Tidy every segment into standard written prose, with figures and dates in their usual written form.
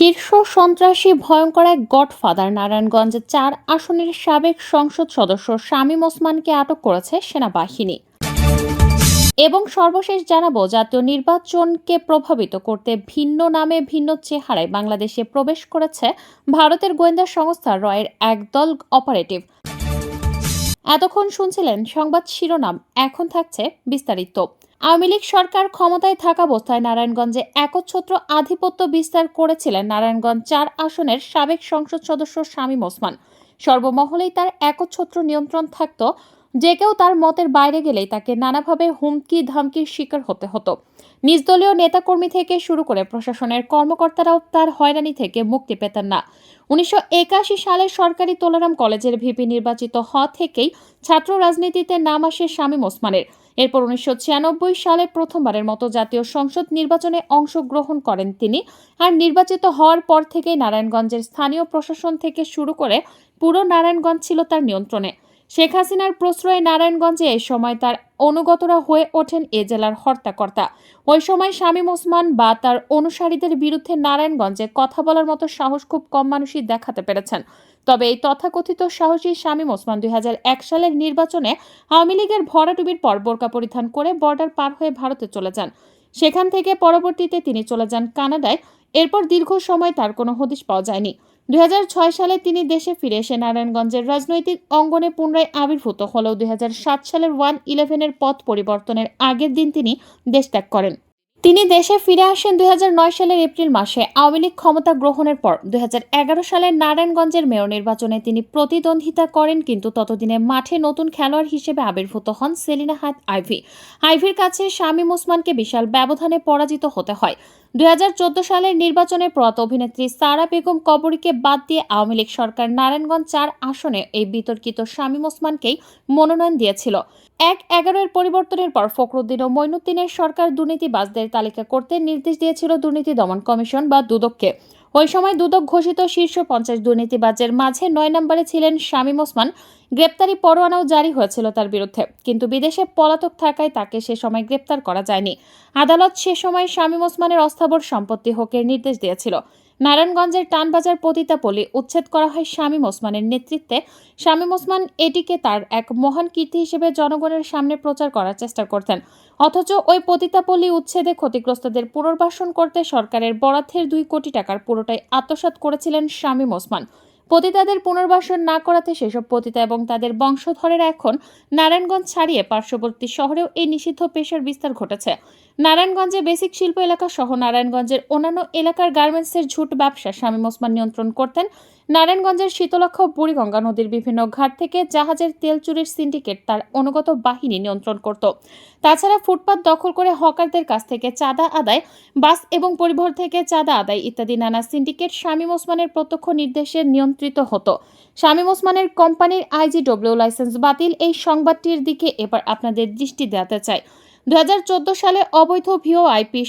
শীর্ষ সন্ত্রাসী ভয়ঙ্কর এক গডফাদার নারায়ণগঞ্জে ৪ আসনের সাবেক সংসদ সদস্য শামীম ওসমানকে আটক করেছে সেনাবাহিনী। এবং সর্বশেষ জানাবো, জাতীয় নির্বাচনকে প্রভাবিত করতে ভিন্ন নামে ভিন্ন চেহারায় বাংলাদেশে প্রবেশ করেছে ভারতের গোয়েন্দা সংস্থা রয়ের একদল অপারেটিভ। এতক্ষণ শুনছিলেন সংবাদ শিরোনাম, এখন থাকছে বিস্তারিত। আওয়ামী লীগ সরকার ক্ষমতায় থাকা অবস্থায় নারায়ণগঞ্জে একচ্ছত্র আধিপত্য বিস্তার করেছিলেন নারায়ণগঞ্জ ৪ আসনের সাবেক সংসদ সদস্য শামীম ওসমান। সর্বমহলেই তার একচ্ছত্র নিয়ন্ত্রণ থাকত। যে কেউ তার মতের বাইরে গেলেই তাকে নানাভাবে হুমকি ধামকির শিকার হতে হতো। নিজ দলীয় নেতাকর্মী থেকে শুরু করে প্রশাসনের কর্মকর্তারাও তার হয়রানি থেকে মুক্তি পেতেন না। ১৯৮১ সালে সরকারি তোলারাম কলেজের ভিপি নির্বাচিত হওয়া থেকেই ছাত্র রাজনীতিতে নাম আসে শামীম ওসমানের। এরপর ১৯৯৬ সালে প্রথমবারের মতো জাতীয় সংসদ নির্বাচনে অংশগ্রহণ করেন তিনি। আর নির্বাচিত হওয়ার পর থেকেই নারায়ণগঞ্জের স্থানীয় প্রশাসন থেকে শুরু করে পুরো নারায়ণগঞ্জ ছিল তার নিয়ন্ত্রণে। শেখ হাসিনার প্রশ্রয়ে নারায়ণগঞ্জে এ সময় তার অনুগতরা হয়ে ওঠেন এ জেলার হর্তাকর্তা। ওই সময় শামীম ওসমান বা তার অনুসারীদের বিরুদ্ধে নারায়ণগঞ্জে কথা বলার মতো সাহস খুব কম মানুষই দেখাতে পেরেছেন। তবে এই তথাকথিত সাহসী শামীম ওসমান ২০০১ সালের নির্বাচনে আওয়ামী লীগের ভরাডুবির পর বোরকা পরিধান করে বর্ডার পার হয়ে ভারতে চলে যান। সেখান থেকে পরবর্তীতে তিনি চলে যান কানাডায়। এরপর দীর্ঘ সময় তার কোনো হদিশ পাওয়া যায়নি। ২০০৬ সালে তিনি দেশে ফিরে এসে নারায়ণগঞ্জের রাজনৈতিক অঙ্গনে পুনরায় আবির্ভূত হলেও ২০০৭ সালের ১/11-এর পথ পরিবর্তনের আগের দিন তিনি দেশ ত্যাগ করেন। তিনি দেশে ফিরে আসেন ২০০৯ সালের এপ্রিল মাসে। আওয়ামী লীগ ক্ষমতা গ্রহণের পর ২০১১ সালের নারায়ণগঞ্জের মেয়র নির্বাচনে তিনি প্রতিদ্বন্দ্বিতা করেন, কিন্তু ততদিনে মাঠে নতুন খেলোয়াড় হিসেবে আবির্ভূত হন সেলিনা হায়াৎ আইভী। আইভীর কাছে শামীম ওসমানকে বিশাল ব্যবধানে পরাজিত হতে হয়। ২০১৪ সালের নির্বাচনে প্রয়াত অভিনেত্রী সারা বেগম কবরীকে বাদ দিয়ে আওয়ামী লীগ সরকার নারায়ণগঞ্জ ৪ আসনে এই বিতর্কিত শামীম ওসমানকেই মনোনয়ন দিয়েছিল। ১/১১-এর পরিবর্তনের পর ফখরুদ্দিন ও মঈনুদ্দিনের সরকার দুর্নীতিবাজদের তালিকা করতে নির্দেশ দিয়েছিল দুর্নীতি দমন কমিশন বা দুদককে। ওই সময় দুদক ঘোষিত শীর্ষ ৫০ দুর্নীতিবাজের মাঝে ৯ নম্বরে ছিলেন শামীম ওসমান। গ্রেপ্তারি পরোয়ানাও জারি হয়েছিল তার বিরুদ্ধে, কিন্তু বিদেশে পলাতক থাকায় তাকে সে সময় গ্রেপ্তার করা যায়নি। আদালত সে সময় শামীম ওসমানের অস্থাবর সম্পত্তি হকের নির্দেশ দিয়েছিল। নারায়ণগঞ্জের টানবাজার পতিতাপল্লী উচ্ছেদ করা হয় শামীম ওসমানের নেতৃত্বে। শামীম ওসমান এটিকে তার এক মহান কীর্তি হিসেবে জনগণের সামনে প্রচার করার চেষ্টা করতেন। অথচ ওই পতিতাপল্লী উচ্ছেদে ক্ষতিগ্রস্তদের পুনর্বাসন করতে সরকারের বরাদ্দের ২ কোটি টাকার পুরোটাই আত্মসাৎ করেছিলেন শামীম ওসমান। পতিতাদের পুনর্বাসন না করাতে সেসব পতিতা এবং তাদের বংশধরেরা এখন নারায়ণগঞ্জ ছাড়িয়ে পার্শ্ববর্তী শহরেও এই নিষিদ্ধ পেশার বিস্তার ঘটেছে। নারায়ণগঞ্জে বেসিক শিল্প এলাকা সহ নারায়ণগঞ্জের অন্যান্য এলাকার গার্মেন্টসের ঝুট ব্যবসা শামীম ওসমান নিয়ন্ত্রণ করতেন। নারায়ণগঞ্জের শীতলক্ষ্যা ও বুড়িগঙ্গা নদীর বিভিন্ন ঘাট থেকে জাহাজের তেল চুরির সিন্ডিকেট তার অনুগত বাহিনী নিয়ন্ত্রণ করত। তাছাড়া ফুটপাত দখল করে হকারদের কাছ থেকে চাঁদা আদায়, বাস এবং পরিবহন থেকে চাঁদা আদায় ইত্যাদি নানা সিন্ডিকেট শামীম ওসমানের প্রত্যক্ষ নির্দেশে নিয়ন্ত্রিত হতো। শামীম ওসমানের কোম্পানির আইজিডব্লিউ লাইসেন্স বাতিল, এই সংবাদটির দিকে এবার আপনাদের দৃষ্টি দেওয়াতে চাই। ২০১৪ সালে অবৈধ ভিওআইপি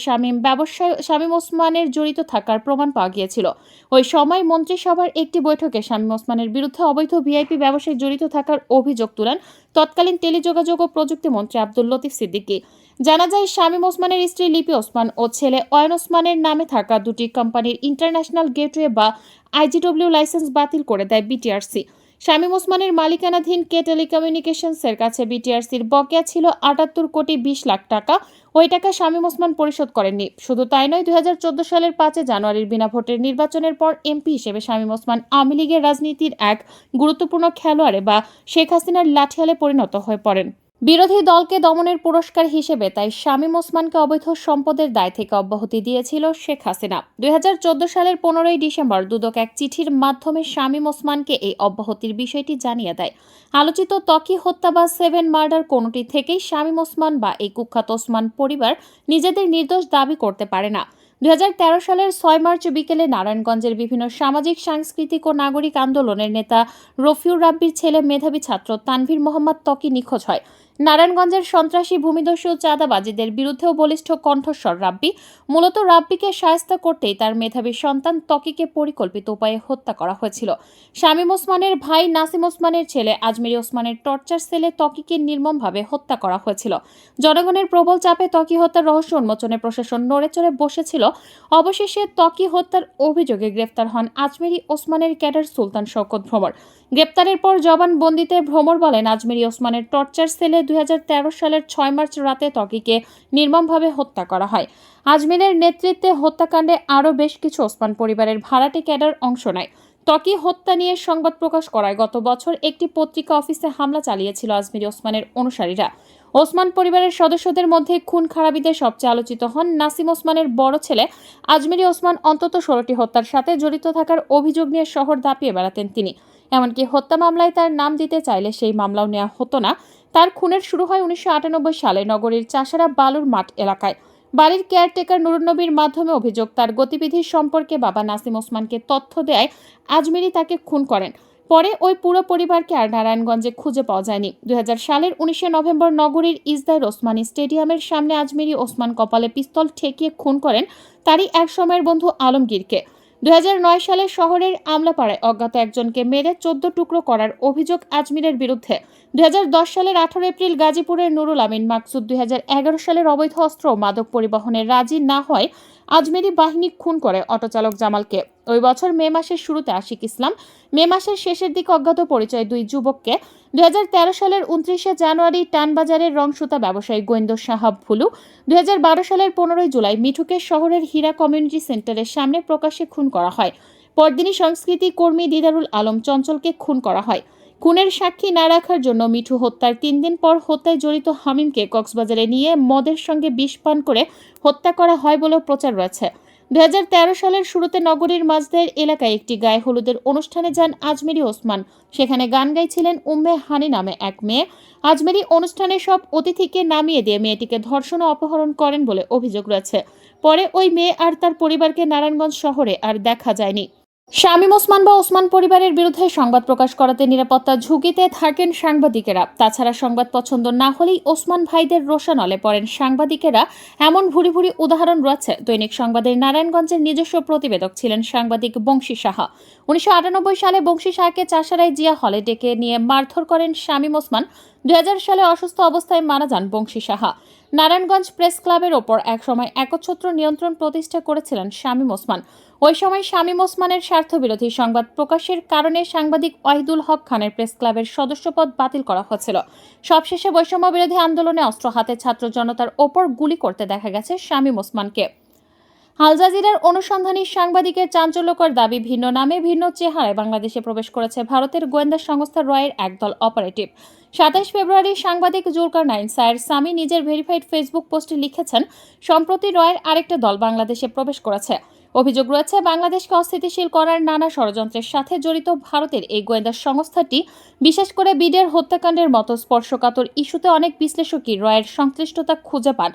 ব্যবসায় শামীম ওসমানের জড়িত থাকার প্রমাণ পাওয়া গিয়েছিল। ওই সময় মন্ত্রিসভার একটি বৈঠকে শামীম ওসমানের বিরুদ্ধে অবৈধ ভিআইপি ব্যবসায় জড়িত থাকার অভিযোগ তুলেন তৎকালীন টেলিযোগাযোগ ও প্রযুক্তি মন্ত্রী আব্দুল লতিফ সিদ্দিকী। জানা যায়, শামীম ওসমানের স্ত্রী লিপি ওসমান ও ছেলে অয়ন ওসমানের নামে থাকা দুটি কোম্পানির ইন্টারন্যাশনাল গেটওয়ে বা আইজিডব্লিউ লাইসেন্স বাতিল করে দেয় বিটিআরসি। শামীম ওসমানের মালিকানাধীন কে টেলিকমিউনিকেশনসের কাছে বিটিআরসির বকেয়া ছিল ৭৮ কোটি ২০ লাখ টাকা। ওই টাকা শামীম ওসমান পরিশোধ করেননি। শুধু তাই নয়, ২০১৪ সালের ৫ জানুয়ারির বিনা ভোটের নির্বাচনের পর এমপি হিসেবে শামীম ওসমান আওয়ামী লীগের রাজনীতির এক গুরুত্বপূর্ণ খেলোয়াড়ে বা শেখ হাসিনার লাঠিয়ালে পরিণত হয়ে পড়েন। বিরোধী দলকে দমনের পুরস্কার হিসেবে তাই শামীম ওসমানকে অবৈধ সম্পদের দায় থেকে অব্যাহতি দিয়েছিল শেখ হাসিনা। ২০১৪ সালের ১৫ই ডিসেম্বর দুদক এক চিঠির মাধ্যমে শামীম ওসমানকে এই অব্যাহতির বিষয়টি জানিয়ে দেয়। আলোচিত ত্বকী হত্যা বা 7 মার্ডার কোনোটি থেকেই শামীম ওসমান বা এই কুখ্যাত ওসমান পরিবার নিজেদের নির্দোষ দাবি করতে পারে না। ২০১৩ সালের ৬ মার্চ বিকেলে নারায়ণগঞ্জের বিভিন্ন সামাজিক, সাংস্কৃতিক ও নাগরিক আন্দোলনের নেতা রফিউর রাব্বির ছেলে মেধাবী ছাত্র তানভীর মোহাম্মদ ত্বকী নিখোঁজ হয়। নারায়ণগঞ্জের সন্ত্রাসী ভূমিদস্যু চাঁদাবাজিদের বিরুদ্ধেও বলিষ্ঠ কণ্ঠস্বর রাব্বি। মূলত রাব্বিকে শায়েস্তা করতেই তার মেধাবী সন্তান ত্বকীকে পরিকল্পিত উপায়ে হত্যা করা হয়েছিল। শামীম ওসমানের ভাই নাসিম ওসমানের ছেলে আজমেরী ওসমানের টর্চার সেলে ত্বকীকে নির্মমভাবে হত্যা করা হয়েছিল। জনগণের প্রবল চাপে ত্বকী হত্যার রহস্য উন্মোচনে প্রশাসন নড়েচড়ে বসেছিল। অবশেষে ত্বকী হত্যার অভিযোগে গ্রেফতার হন আজমেরী ওসমানের ক্যাডার সুলতান শওকত ভ্রমর। গ্রেপ্তারের পর জবানবন্দিতে ভ্রমর বলেন, আজমেরী ওসমানের টর্চার সেলে 2013 সালের 6 মার্চ রাতে ত্বকীকে নির্মমভাবে হত্যা করা হয়। আজমেরের নেতৃত্বে হত্যাকাণ্ডে আরও বেশ কিছু ওসমান পরিবারের ভাড়াটে ক্যাডার অংশ নেয়। ত্বকী হত্যা নিয়ে সংবাদ প্রকাশ করায় গত বছর একটি পত্রিকা অফিসে হামলা চালিয়েছিল আজমেরী ওসমানের অনুসারীরা। ওসমান পরিবারের সদস্যদের মধ্যে খুন খারাপিদের সবচেয়ে আলোচিত হন নাসিম ওসমানের বড় ছেলে আজমেরী ওসমান। অন্তত 16টি হত্যার সাথে জড়িত থাকার অভিযোগ নিয়ে শহর দাপিয়ে বেড়াতেন তিনি। এমনকি হত্যা মামলায় তার নাম দিতে চাইলে সেই মামলাও নেওয়া হতো না। তার খুনের শুরু হয় 1998 সালে নগরীর চাষারা বালুর মাঠ এলাকায়। বাড়ির কেয়ারটেকার নুরুন নবীর মাধ্যমে অভিযোগ, তার গতিবিধির সম্পর্কে বাবা নাসিম ওসমানকে তথ্য দেয় আজমেরী তাকে খুন করেন। পরে ওই পুরো পরিবারকে আর নারায়ণগঞ্জে খুঁজে পাওয়া যায়নি। 2000 সালের 19 নভেম্বর নগরীর ইজদাইর ওসমানী স্টেডিয়ামের সামনে আজমেরী ওসমান কপালে পিস্তল ঠেকিয়ে খুন করেন তারই এক সময়ের বন্ধু আলমগীরকে। 2009 সালে শহরের আমলাপাড়ায় অজ্ঞাত একজনকে মেরে 14 টুকরো করার অভিযোগ আজমিরের বিরুদ্ধে। 2010 সালের 18 এপ্রিল গাজীপুরের নুরুল আমিন মাকসুদ 2011 সালের অবৈধ অস্ত্র ও মাদক পরিবহনে রাজি না হয় আজমেরী বাহিনী খুন করে অটোচালক জামালকে। ওই বছর মে মাসের শুরুতে আশিক ইসলাম, মে মাসের শেষের দিকে অজ্ঞাত পরিচয় দুই যুবককে। 2013 সালের 29 জানুয়ারি টানবাজারের রংসুতা ব্যবসায়ী গোয়েন্দ সাহাব ভুলু, 2012 সালের 15 জুলাই মিঠুকে শহরের হীরা কমিউনিটি সেন্টারের সামনে প্রকাশ্যে খুন করা হয়। পরদিনই সংস্কৃতি কর্মী দিদারুল আলম চঞ্চলকে খুন করা হয়। খুনের সাক্ষী না রাখার জন্য মিঠু হত্যার 3 দিন পর হত্যায় জড়িত হামিমকে কক্সবাজারে নিয়ে মদের সঙ্গে বিষ পান করে হত্যা করা হয় বলেও প্রচার রয়েছে। 2013 সালের শুরুতে নগরীর মাজদাইর এলাকায় একটি গায়ে হলুদের অনুষ্ঠানে যান আজমেরী ওসমান। সেখানে গান গাইছিলেন উম্মে হানি নামে এক মেয়ে। আজমেরী অনুষ্ঠানে সব অতিথিকে নামিয়ে দিয়ে মেয়েটিকে ধর্ষণ ও অপহরণ করেন বলে অভিযোগ রয়েছে। পরে ওই মেয়ে আর তার পরিবারকে নারায়ণগঞ্জ শহরে আর দেখা যায়নি। শামীম ওসমান বা ওসমান পরিবারের বিরুদ্ধে সংবাদ প্রকাশ করাতে নিরাপত্তা ঝুঁকিতে থাকেন সাংবাদিকেরা। তাছাড়া সংবাদ পছন্দ না হলেই ওসমান ভাইদের রোষানলে পড়েন সাংবাদিকেরা, এমন ভুরি ভুরি উদাহরণ রয়েছে। দৈনিক সংবাদের নারায়ণগঞ্জের নিজস্ব প্রতিবেদক ছিলেন সাংবাদিক বংশী সাহা। 1998 সালে বংশী সাহাকে চাষারায় জিয়া হলে ডেকে নিয়ে মারধর করেন শামীম ওসমান। 2000 সালে অসুস্থ অবস্থায় মারা যান বংশী সাহা। নারায়ণগঞ্জ প্রেস ক্লাবের ওপর একসময় একচ্ছত্র নিয়ন্ত্রণ প্রতিষ্ঠা করেছিলেন শামীম ওসমান। ওই সময় শামীম ওসমানের স্বার্থবিরোধী সংবাদ প্রকাশের কারণে সাংবাদিক ওয়াহিদুল হক খানের প্রেস ক্লাবের সদস্যপদ বাতিল করা হয়েছিল। সবশেষে বৈষম্য বিরোধী আন্দোলনে অস্ত্র হাতে ছাত্র জনতার ওপর গুলি করতে দেখা গেছে শামীম ওসমানকে। আল জাজিরার অনুসন্ধানী সাংবাদিকের চাঞ্চল্যকর দাবি, ভিন্ন নামে ভিন্ন চেহারায় বাংলাদেশে প্রবেশ করেছে ভারতের গোয়েন্দা সংস্থা রয়ের একদল অপারেটিভ। 27 ফেব্রুয়ারি সাংবাদিক জুলকারনাইন সায়ের সামি নিজের ভেরিফাইড ফেসবুক পোস্টে লিখেছেন, সম্প্রতি রয়ের আরেকটা দল বাংলাদেশে প্রবেশ করেছে। অভিযোগ রয়েছে বাংলাদেশকে অস্থিতিশীল করার নানা ষড়যন্ত্রের সাথে জড়িত ভারতের এই গোয়েন্দা সংস্থাটি বিশেষ করে বিডিআর হত্যাকাণ্ডের মতো স্পর্শকাতর ইস্যুতে অনেক বিশ্লেষকই রয়ের সংশ্লিষ্টতা খুঁজে পান।